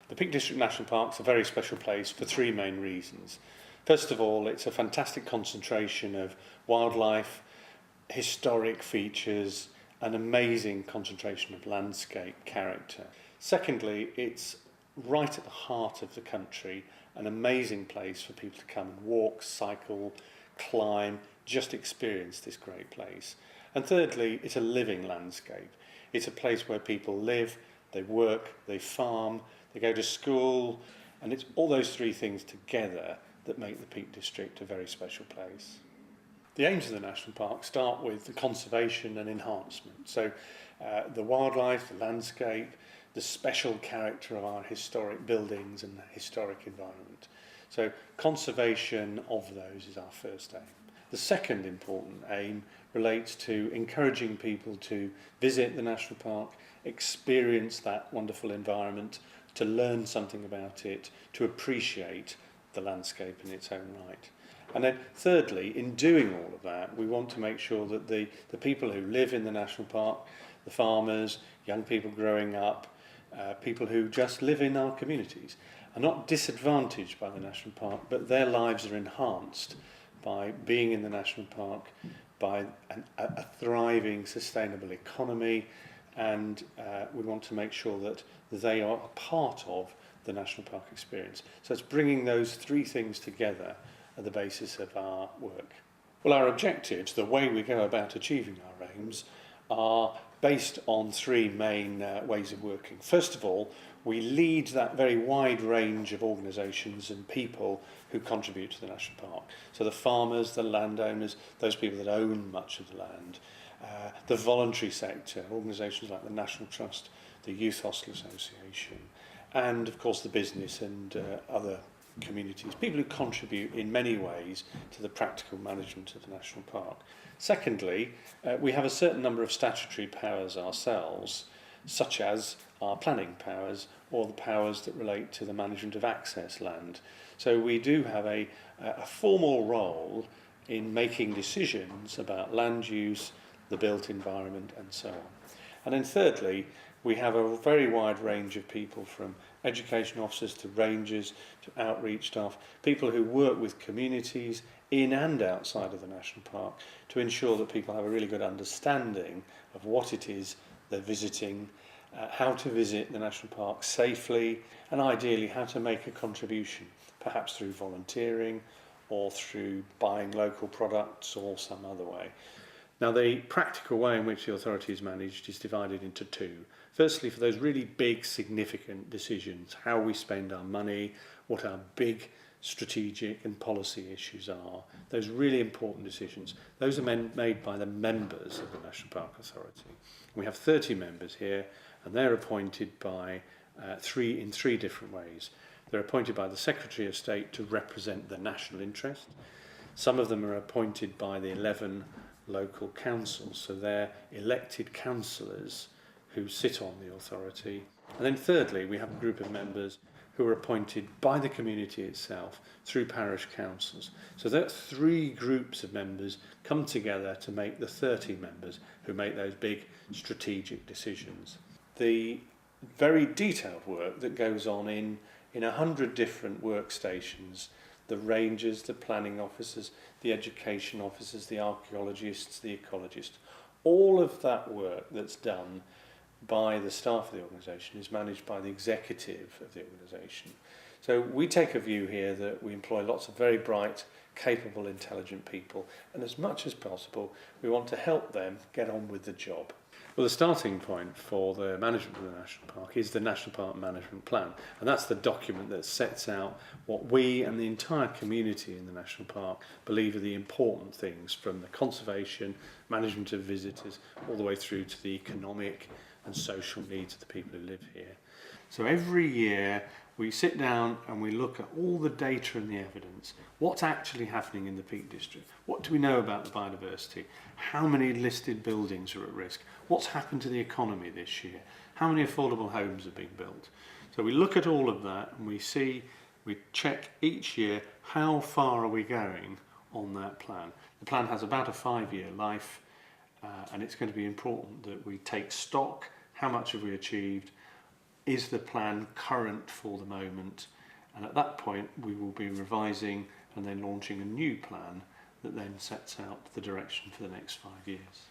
The Peak District National Park is a very special place for three main reasons. First of all, it's a fantastic concentration of wildlife, historic features, an amazing concentration of landscape character. Secondly, it's right at the heart of the country, an amazing place for people to come and walk, cycle, climb, just experience this great place. And thirdly, it's a living landscape. It's a place where people live, they work, they farm, they go to school, and it's all those three things together that make the Peak District a very special place. The aims of the National Park start with the conservation and enhancement. So the wildlife, the landscape, the special character of our historic buildings and the historic environment. So conservation of those is our first aim. The second important aim relates to encouraging people to visit the National Park, experience that wonderful environment, to learn something about it, to appreciate the landscape in its own right. And then thirdly, in doing all of that, we want to make sure that the people who live in the National Park, the farmers, young people growing up, people who just live in our communities, are not disadvantaged by the National Park, but their lives are enhanced by being in the National Park, by a thriving, sustainable economy, and we want to make sure that they are a part of the National Park experience. So it's bringing those three things together at the basis of our work. Well, our objectives, the way we go about achieving our aims, are based on three main ways of working. First of all, we lead that very wide range of organisations and people who contribute to the National Park. So the farmers, the landowners, those people that own much of the land, the voluntary sector, organisations like the National Trust, the Youth Hostel Association, and of course the business and other communities, people who contribute in many ways to the practical management of the National Park. Secondly, we have a certain number of statutory powers ourselves, such as our planning powers or the powers that relate to the management of access land. So we do have a formal role in making decisions about land use, the built environment and so on. And then thirdly, we have a very wide range of people, from education officers to rangers to outreach staff, people who work with communities in and outside of the National Park to ensure that people have a really good understanding of what it is they're visiting, how to visit the National Park safely, and ideally how to make a contribution, perhaps through volunteering or through buying local products or some other way. Now, the practical way in which the authority is managed is divided into two. Firstly, for those really big, significant decisions, how we spend our money, what our big strategic and policy issues are, those really important decisions, those are made by the members of the National Park Authority. We have 30 members here, and they're appointed by in three different ways. They're appointed by the Secretary of State to represent the national interest. Some of them are appointed by the 11 local councils, so they're elected councillors who sit on the authority. And then thirdly, we have a group of members who are appointed by the community itself through parish councils. So that three groups of members come together to make the 30 members who make those big strategic decisions. The very detailed work that goes on in 100 different workstations, the rangers, the planning officers, the education officers, the archaeologists, the ecologists, all of that work that's done by the staff of the organisation is managed by the executive of the organisation. So we take a view here that we employ lots of very bright, capable, intelligent people, and as much as possible we want to help them get on with the job. Well, the starting point for the management of the National Park is the National Park Management Plan, and that's the document that sets out what we and the entire community in the National Park believe are the important things, from the conservation, management of visitors, all the way through to the economic and social needs of the people who live here. So every year we sit down and we look at all the data and the evidence. What's actually happening in the Peak District? What do we know about the biodiversity? How many listed buildings are at risk? What's happened to the economy this year? How many affordable homes have been built? So we look at all of that and we check each year, how far are we going on that plan? The plan has about a 5-year life, and it's going to be important that we take stock. How much have we achieved? is the plan current for the moment? And at that point, we will be revising and then launching a new plan that then sets out the direction for the next 5 years.